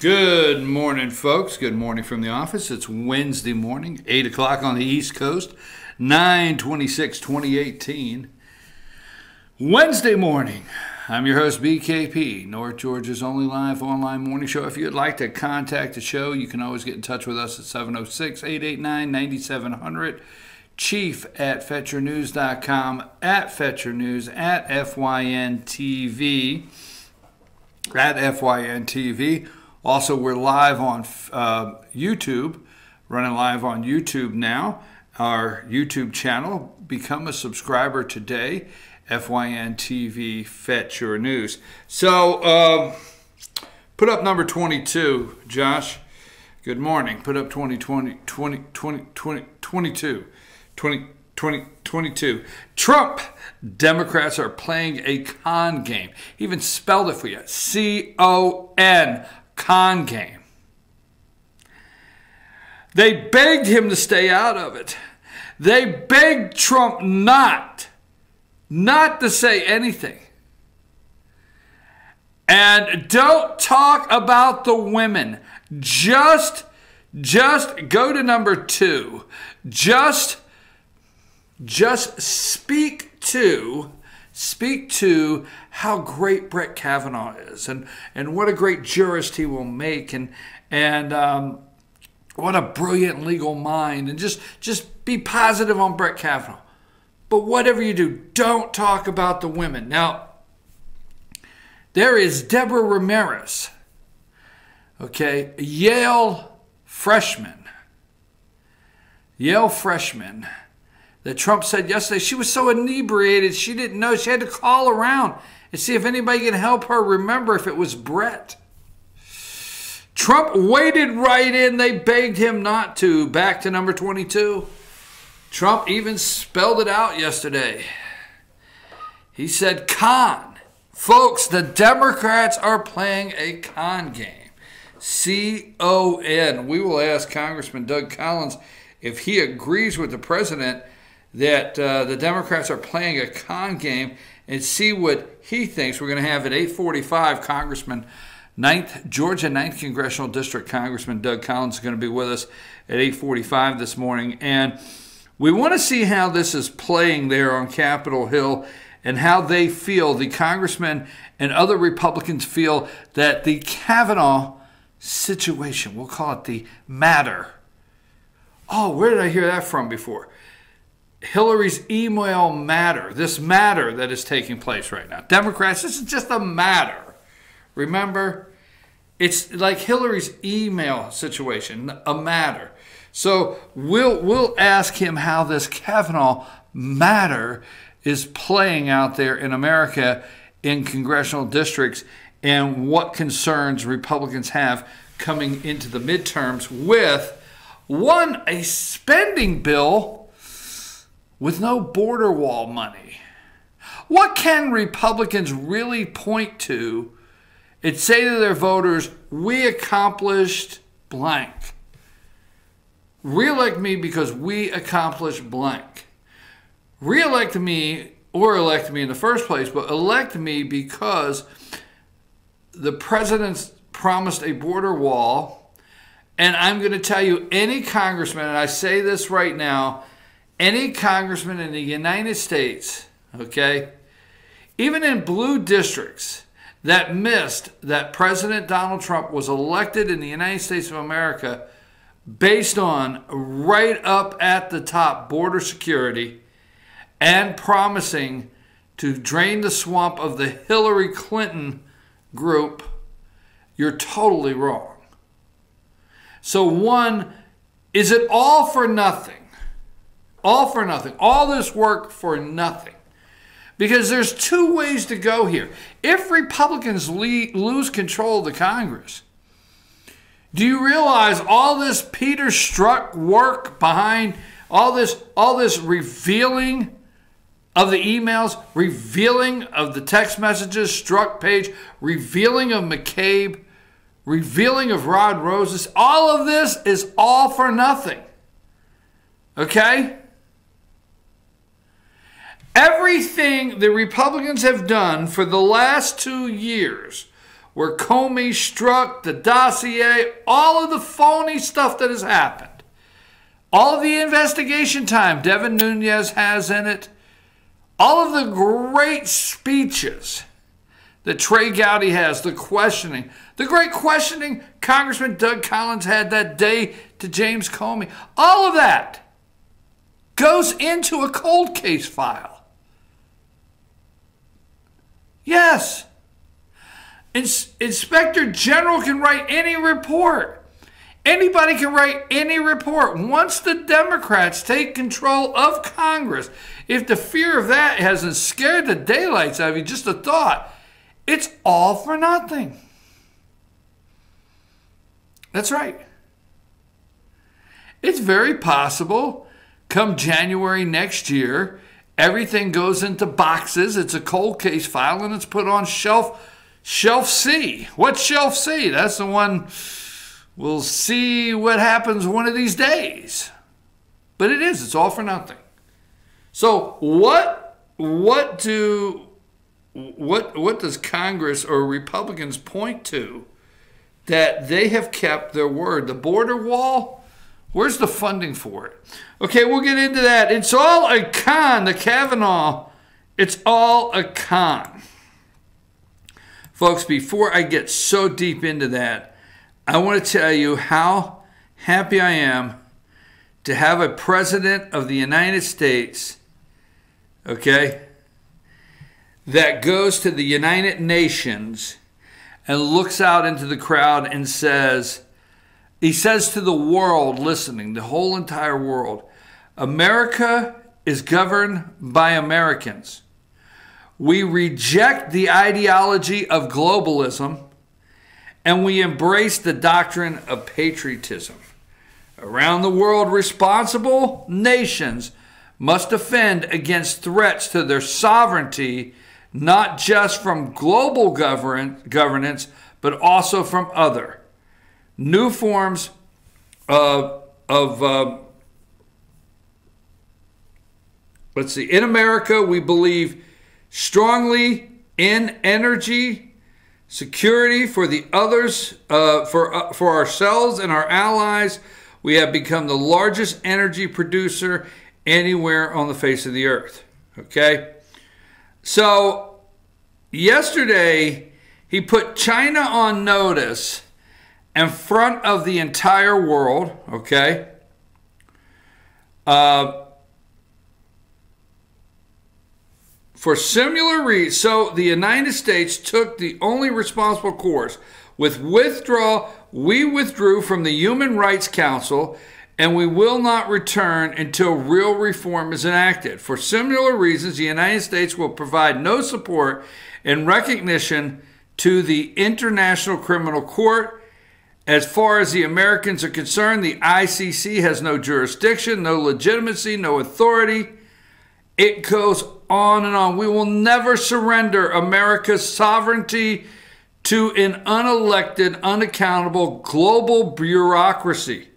Good morning, folks. Good morning from the office. It's Wednesday morning, 8 o'clock on the East Coast, 9/26/2018. Wednesday morning. I'm your host, BKP, North Georgia's only live online morning show. If you'd like to contact the show, you can always get in touch with us at 706-889-9700. Chief@FetcherNews.com, @FetcherNews, @FYNTV, @FYNTV. Also, we're live on YouTube, running live on YouTube now. Our YouTube channel, become a subscriber today, FYNTV, Fetch Your News. So, put up number 22, Josh. Good morning. Put up 22. Trump, Democrats are playing a con game. He even spelled it for you. C-O-N, con game. They begged him to stay out of it. They begged Trump not to say anything. And don't talk about the women. Just go to number 2. Just speak to how great Brett Kavanaugh is and what a great jurist he will make and what a brilliant legal mind, and just be positive on Brett Kavanaugh. But whatever you do, don't talk about the women. Now, there is Deborah Ramirez, okay, Yale freshman, that Trump said yesterday she was so inebriated she didn't know. She had to call around and see if anybody can help her remember if it was Brett. Trump waded right in. They begged him not to. Back to number 22. Trump even spelled it out yesterday. He said con. Folks, the Democrats are playing a con game. C-O-N. We will ask Congressman Doug Collins if he agrees with the president that the Democrats are playing a con game, and see what he thinks. We're going to have at 8:45 Congressman Georgia 9th Congressional District Congressman Doug Collins is going to be with us at 8:45 this morning. And we want to see how this is playing there on Capitol Hill and how they feel, the congressmen and other Republicans feel that the Kavanaugh situation, we'll call it the matter. Oh, where did I hear that from before? Hillary's email matter, this matter that is taking place right now. Democrats, this is just a matter. Remember, it's like Hillary's email situation, a matter. So we'll ask him how this Kavanaugh matter is playing out there in America in congressional districts and what concerns Republicans have coming into the midterms with a spending bill with no border wall money. What can Republicans really point to and say to their voters, we accomplished blank? Reelect me because we accomplished blank. Reelect me, or elect me in the first place, but elect me because the president's promised a border wall. And I'm going to tell you, any congressman, and I say this right now, any congressman in the United States, okay, even in blue districts that missed that President Donald Trump was elected in the United States of America based on right up at the top border security and promising to drain the swamp of the Hillary Clinton group, you're totally wrong. So one, is it all for nothing? All for nothing. All this work for nothing. Because there's two ways to go here. If Republicans lose control of the Congress, do you realize all this Peter Strzok work behind all this revealing of the emails, revealing of the text messages, Strzok page, revealing of McCabe, revealing of Rod Rose's, all of this is all for nothing. Okay? Everything the Republicans have done for the last 2 years where Comey struck the dossier, all of the phony stuff that has happened, all of the investigation time Devin Nunes has in it, all of the great speeches that Trey Gowdy has, the great questioning Congressman Doug Collins had that day to James Comey, all of that goes into a cold case file. Yes. Inspector General can write any report. Anybody can write any report. Once the Democrats take control of Congress, if the fear of that hasn't scared the daylights out of you, just a thought, it's all for nothing. That's right. It's very possible come January next year, everything goes into boxes. It's a cold case file and it's put on shelf C. What's shelf C? That's the one we'll see what happens one of these days. But it's all for nothing. So what does Congress or Republicans point to that they have kept their word? The border wall, where's the funding for it? Okay, we'll get into that. It's all a con, the Kavanaugh. It's all a con. Folks, before I get so deep into that, I want to tell you how happy I am to have a president of the United States, okay, that goes to the United Nations and looks out into the crowd and he says to the world listening, the whole entire world, America is governed by Americans. We reject the ideology of globalism and we embrace the doctrine of patriotism. Around the world, responsible nations must defend against threats to their sovereignty, not just from global governance, but also from other new forms let's see. In America, we believe strongly in energy security for the others, for ourselves and our allies. We have become the largest energy producer anywhere on the face of the earth. Okay? So, yesterday, he put China on notice in front of the entire world, okay? For similar reasons, so the United States took the only responsible course. With withdrawal, we withdrew from the Human Rights Council, and we will not return until real reform is enacted. For similar reasons, the United States will provide no support in recognition to the International Criminal Court. As far as the Americans are concerned, the ICC has no jurisdiction, no legitimacy, no authority. It goes on and on. We will never surrender America's sovereignty to an unelected, unaccountable global bureaucracy.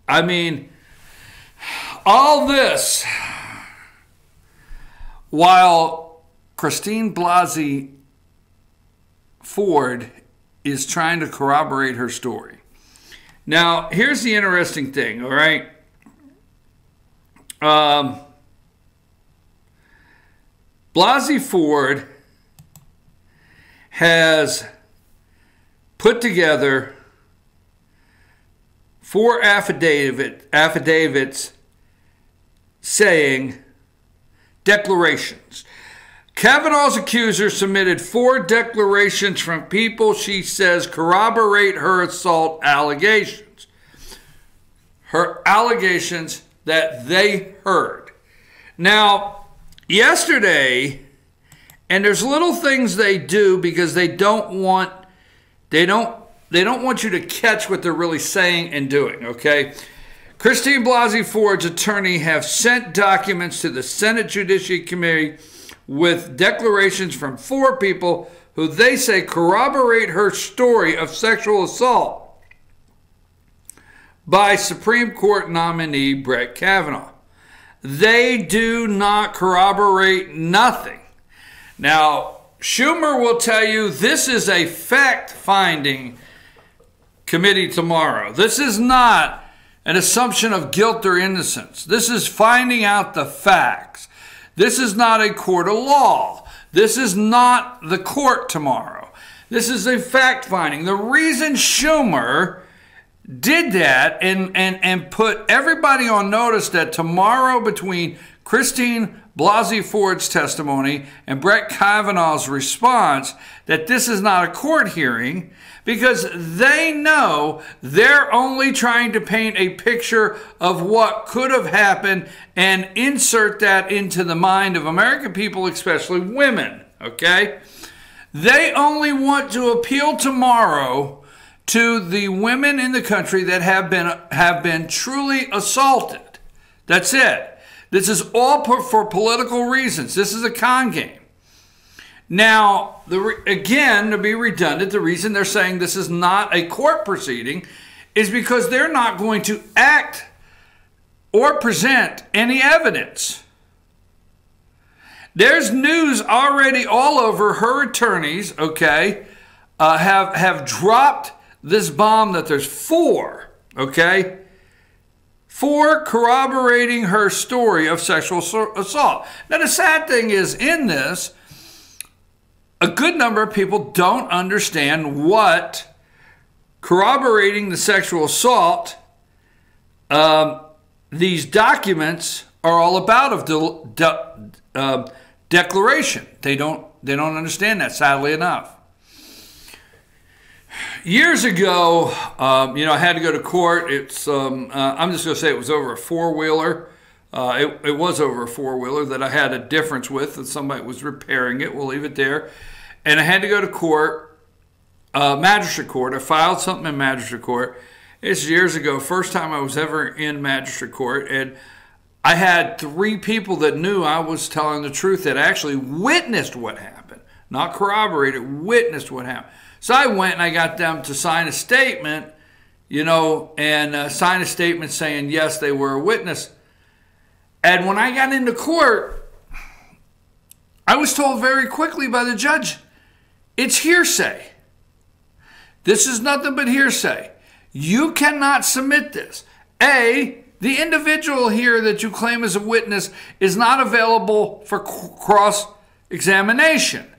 I mean, all this while Christine Blasey Ford is trying to corroborate her story. Now, here's the interesting thing, all right? Blasey Ford has put together 4 affidavits saying declarations. Kavanaugh's accuser submitted 4 declarations from people she says corroborate her assault allegations. Her allegations that they heard. Now, yesterday, and there's little things they do because they don't want you to catch what they're really saying and doing, okay? Christine Blasey Ford's attorney have sent documents to the Senate Judiciary Committee with declarations from 4 people who they say corroborate her story of sexual assault by Supreme Court nominee Brett Kavanaugh. They do not corroborate nothing. Now, Schumer will tell you this is a fact-finding committee tomorrow. This is not an assumption of guilt or innocence. This is finding out the facts. This is not a court of law. This is not the court tomorrow. This is a fact-finding. The reason Schumer did that and put everybody on notice that tomorrow, between Christine Blasey Ford's testimony and Brett Kavanaugh's response, that this is not a court hearing, because they know they're only trying to paint a picture of what could have happened and insert that into the mind of American people, especially women, okay? They only want to appeal tomorrow to the women in the country that have been truly assaulted. That's it. This is all for political reasons. This is a con game. Now, again, to be redundant, the reason they're saying this is not a court proceeding is because they're not going to act or present any evidence. There's news already all over. Her attorneys, okay, have dropped this bomb that there's 4, okay, 4 corroborating her story of sexual assault. Now, the sad thing is, in this, a good number of people don't understand what corroborating the sexual assault, these documents are all about of declaration. They don't understand that, sadly enough. Years ago, I had to go to court. It's I'm just going to say it was over a 4-wheeler. It was over a 4-wheeler that I had a difference with, that somebody was repairing it. We'll leave it there. And I had to go to court, magistrate court. I filed something in magistrate court. It's years ago, first time I was ever in magistrate court. And I had 3 people that knew I was telling the truth that actually witnessed what happened. Not corroborated, witnessed what happened. So I went and I got them to sign a statement, and sign a statement saying, yes, they were a witness. And when I got into court, I was told very quickly by the judge, it's hearsay. This is nothing but hearsay. You cannot submit this. The individual here that you claim as a witness is not available for cross-examination.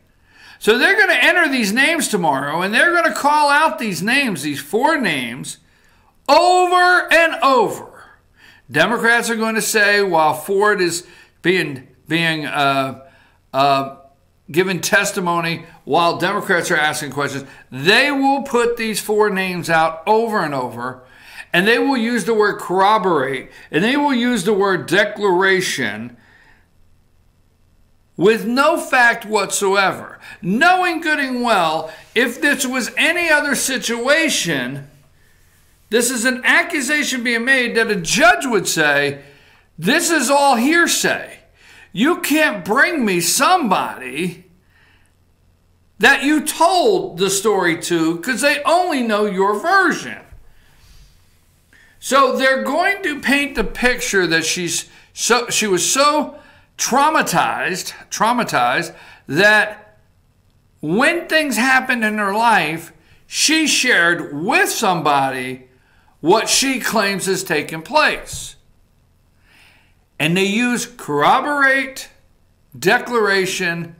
So they're going to enter these names tomorrow, and they're going to call out these names, these 4 names, over and over. Democrats are going to say, while Ford is being given testimony, while Democrats are asking questions, they will put these 4 names out over and over, and they will use the word corroborate, and they will use the word declaration with no fact whatsoever, knowing good and well, if this was any other situation, this is an accusation being made that a judge would say, this is all hearsay. You can't bring me somebody that you told the story to because they only know your version. So they're going to paint the picture that she was so traumatized that when things happened in her life, she shared with somebody what she claims has taken place. And they use corroborate, declaration.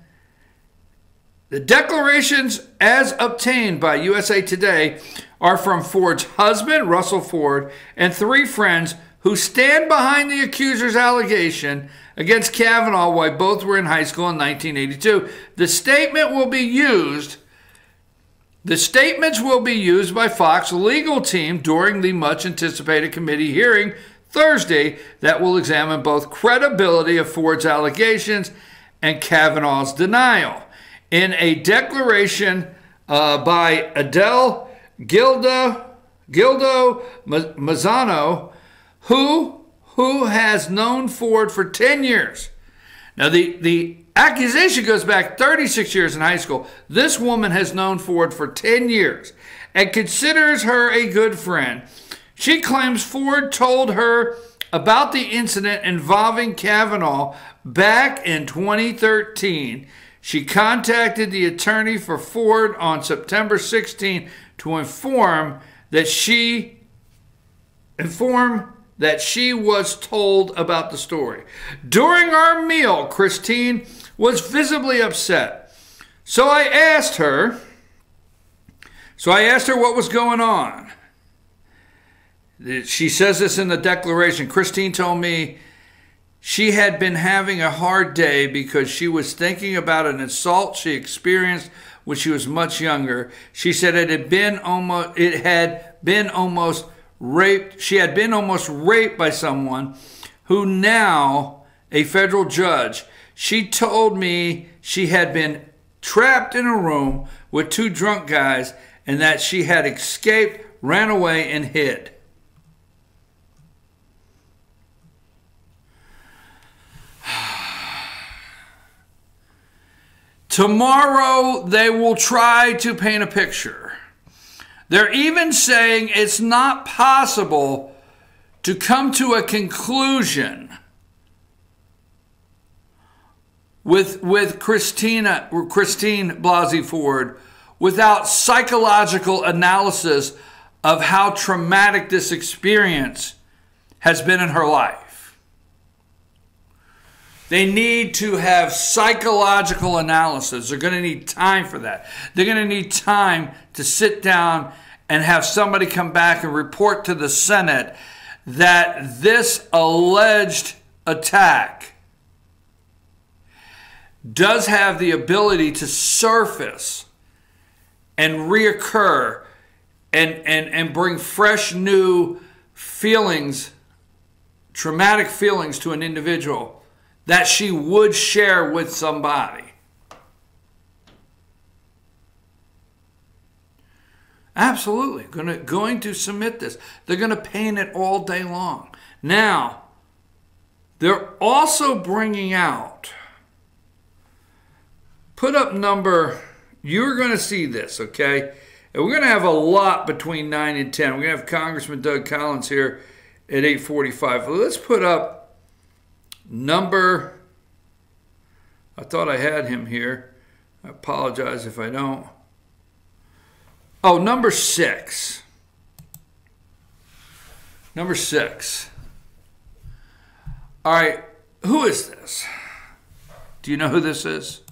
The declarations as obtained by USA Today are from Ford's husband, Russell Ford, and 3 friends who stand behind the accuser's allegation against Kavanaugh while both were in high school in 1982. The statements will be used by Fox's legal team during the much-anticipated committee hearing Thursday that will examine both credibility of Ford's allegations and Kavanaugh's denial. In a declaration by Adele Gildo Mazzano, who has known Ford for 10 years. Now, the accusation goes back 36 years in high school. This woman has known Ford for 10 years and considers her a good friend. She claims Ford told her about the incident involving Kavanaugh back in 2013. She contacted the attorney for Ford on September 16 to inform that she was told about the story. During our meal, Christine was visibly upset. So I asked her what was going on. She says this in the declaration. Christine told me she had been having a hard day because she was thinking about an assault she experienced when she was much younger. She said it had been almost raped. She had been almost raped by someone who now a federal judge. She told me she had been trapped in a room with two drunk guys and that she had escaped, ran away, and hid. Tomorrow they will try to paint a picture. They're even saying it's not possible to come to a conclusion with Christine Blasey Ford without psychological analysis of how traumatic this experience has been in her life. They need to have psychological analysis. They're going to need time for that. They're going to need time to sit down and have somebody come back and report to the Senate that this alleged attack does have the ability to surface and reoccur and bring fresh new feelings, traumatic feelings to an individual that she would share with somebody. Absolutely. Going to submit this. They're going to paint it all day long. Now, they're also bringing out, put up number, you're going to see this, okay? And we're going to have a lot between 9 and 10. We're going to have Congressman Doug Collins here at 8:45. Well, let's put up number, I thought I had him here. I apologize if I don't. Oh, number 6. Number 6. All right, who is this? Do you know who this is?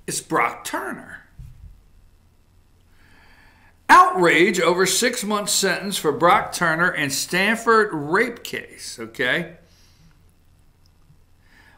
It's Brock Turner. Outrage over 6-month sentence for Brock Turner and Stanford rape case, okay?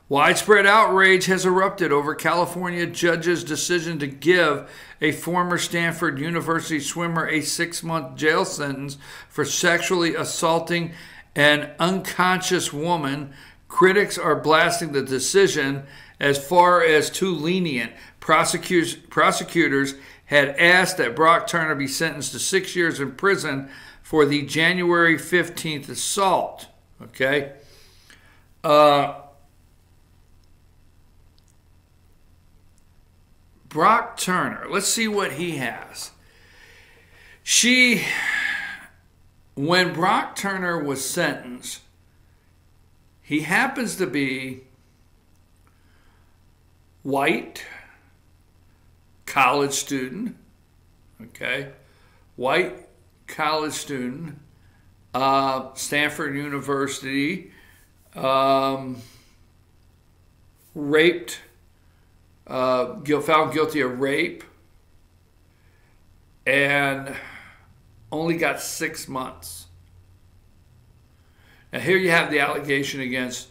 Widespread outrage has erupted over California judge's decision to give a former Stanford University swimmer a 6-month jail sentence for sexually assaulting an unconscious woman. Critics are blasting the decision as far as too lenient. Prosecutors had asked that Brock Turner be sentenced to 6 years in prison for the January 15th assault. Okay? Brock Turner, let's see what he has. When Brock Turner was sentenced, he happens to be white, college student, okay? White college student, Stanford University, raped, found guilty of rape, and only got 6 months. Now here you have the allegation against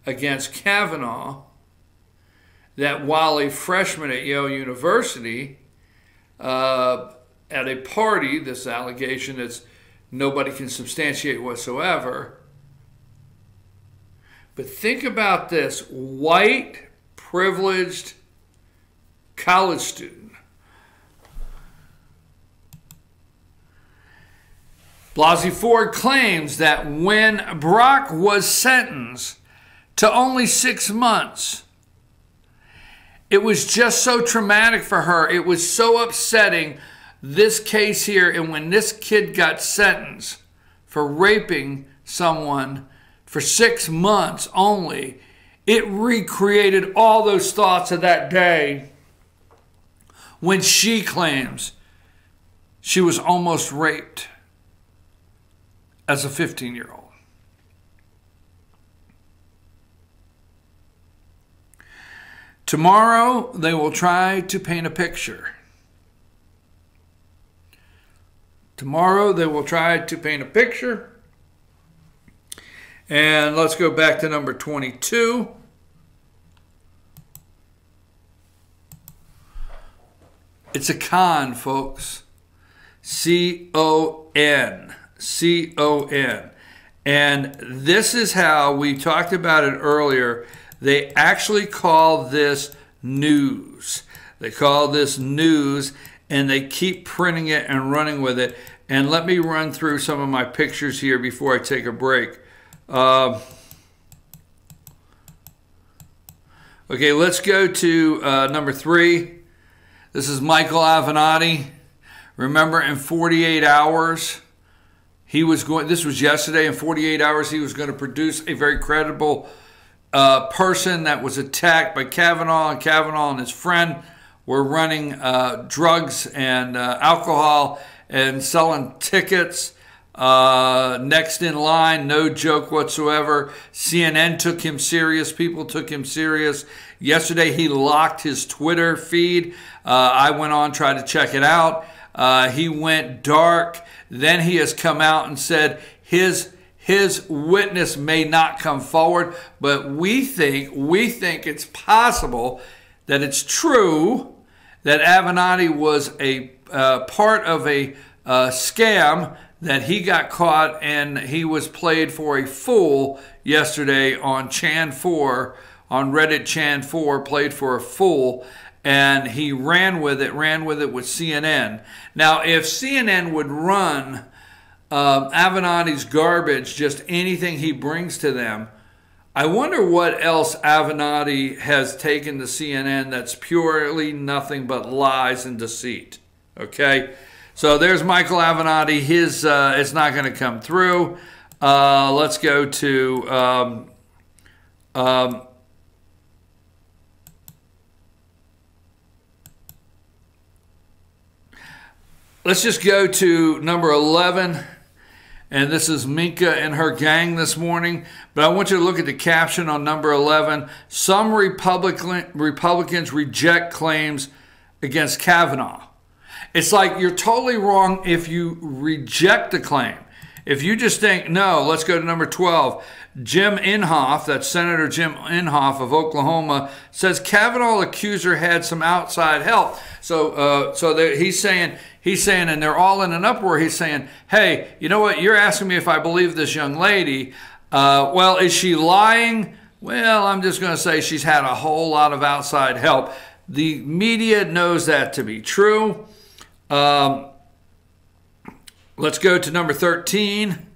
Kavanaugh that while a freshman at Yale University, at a party, this allegation is nobody can substantiate whatsoever. But think about this, white, privileged college student. Blasey Ford claims that when Brock was sentenced to only 6 months, it was just so traumatic for her. It was so upsetting, this case here. And when this kid got sentenced for raping someone for 6 months only, It recreated all those thoughts of that day when she claims she was almost raped as a 15-year-old. Tomorrow, they will try to paint a picture. Tomorrow, they will try to paint a picture. And let's go back to number 22. It's a con, folks. C-O-N. C-O-N. And this is how we talked about it earlier. They actually call this news. They call this news, and they keep printing it and running with it. And let me run through some of my pictures here before I take a break. Okay, let's go to number 3. This is Michael Avenatti. Remember, in 48 hours, he was going, this was yesterday, in 48 hours, he was going to produce a very credible person that was attacked by Kavanaugh, and Kavanaugh and his friend were running drugs and alcohol and selling tickets. Next in line, no joke whatsoever. CNN took him serious. People took him serious. Yesterday, he locked his Twitter feed. I went on, tried to check it out. He went dark. Then he has come out and said his witness may not come forward, but we think it's possible that it's true that Avenatti was a part of a scam, that he got caught and he was played for a fool yesterday on Chan 4, on Reddit Chan 4, played for a fool, and he ran with it with CNN. Now, if CNN would run Avenatti's garbage, just anything he brings to them, I wonder what else Avenatti has taken to CNN that's purely nothing but lies and deceit. Okay? So there's Michael Avenatti. His it's not going to come through. Let's go to let's just go to number 11. And this is Minka and her gang this morning. But I want you to look at the caption on number 11. Some Republicans reject claims against Kavanaugh. It's like you're totally wrong if you reject the claim. If you just think, no, let's go to number 12. Jim Inhofe, that's Senator Jim Inhofe of Oklahoma, says Kavanaugh accuser had some outside help. So he's saying, and they're all in an uproar. He's saying, hey, you know what? You're asking me if I believe this young lady. Well, is she lying? Well, I'm just going to say she's had a whole lot of outside help. The media knows that to be true. Let's go to number 13.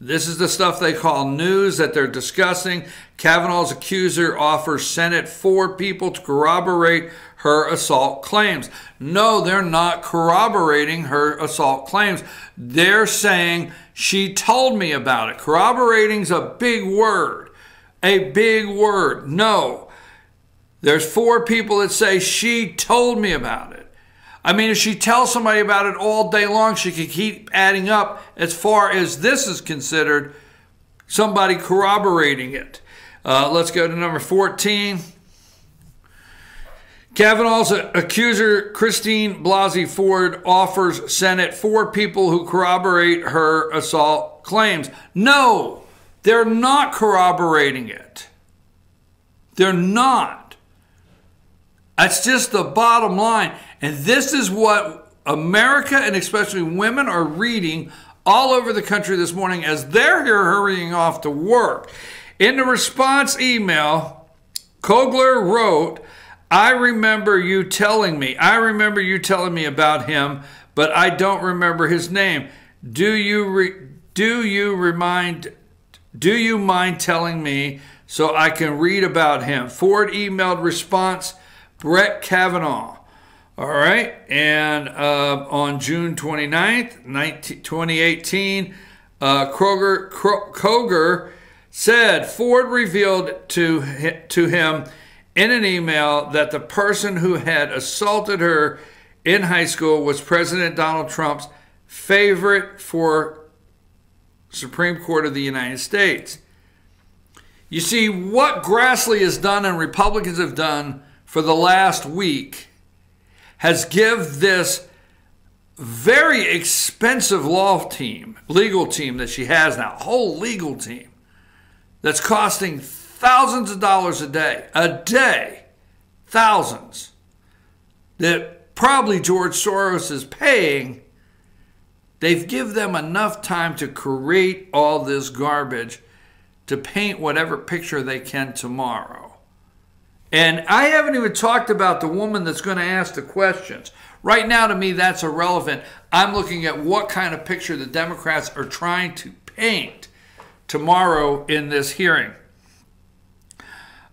This is the stuff they call news that they're discussing. Kavanaugh's accuser offers Senate 4 people to corroborate her assault claims. No, they're not corroborating her assault claims. They're saying she told me about it. Corroborating's a big word. A big word. No. There's 4 people that say she told me about it. I mean, if she tells somebody about it all day long, she could keep adding up as far as this is considered somebody corroborating it. Let's go to number 14. Kavanaugh's accuser, Christine Blasey Ford, offers Senate 4 people who corroborate her assault claims. No, they're not corroborating it. They're not. That's just the bottom line. And this is what America, and especially women, are reading all over the country this morning as they're here hurrying off to work. In the response email, Kogler wrote, I remember you telling me about him, but I don't remember his name. Do you mind telling me so I can read about him? Ford emailed response, Brett Kavanaugh. All right, and on June 29th, 2018, Kroger said Ford revealed to him in an email that the person who had assaulted her in high school was President Donald Trump's favorite for Supreme Court of the United States. You see, what Grassley has done and Republicans have done for the last week has given this very expensive legal team that she has now, a whole legal team that's costing thousands of dollars a day, thousands, that probably George Soros is paying. They've given them enough time to create all this garbage to paint whatever picture they can tomorrow. And I haven't even talked about the woman that's going to ask the questions. Right now, to me, that's irrelevant. I'm looking at what kind of picture the Democrats are trying to paint tomorrow in this hearing.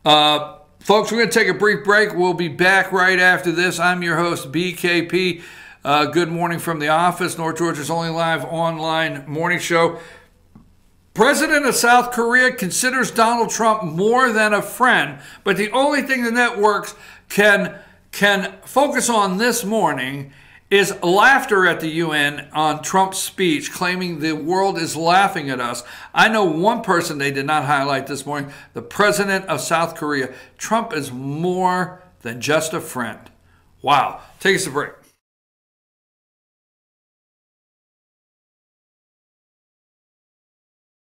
Folks, we're going to take a brief break. We'll be back right after this. I'm your host, BKP. Good morning from the office, North Georgia's only live online morning show. President of South Korea considers Donald Trump more than a friend, but the only thing the networks can focus on this morning is laughter at the UN on Trump's speech, claiming the world is laughing at us. I know one person they did not highlight this morning, the president of South Korea. Trump is more than just a friend. Wow. Take us a break.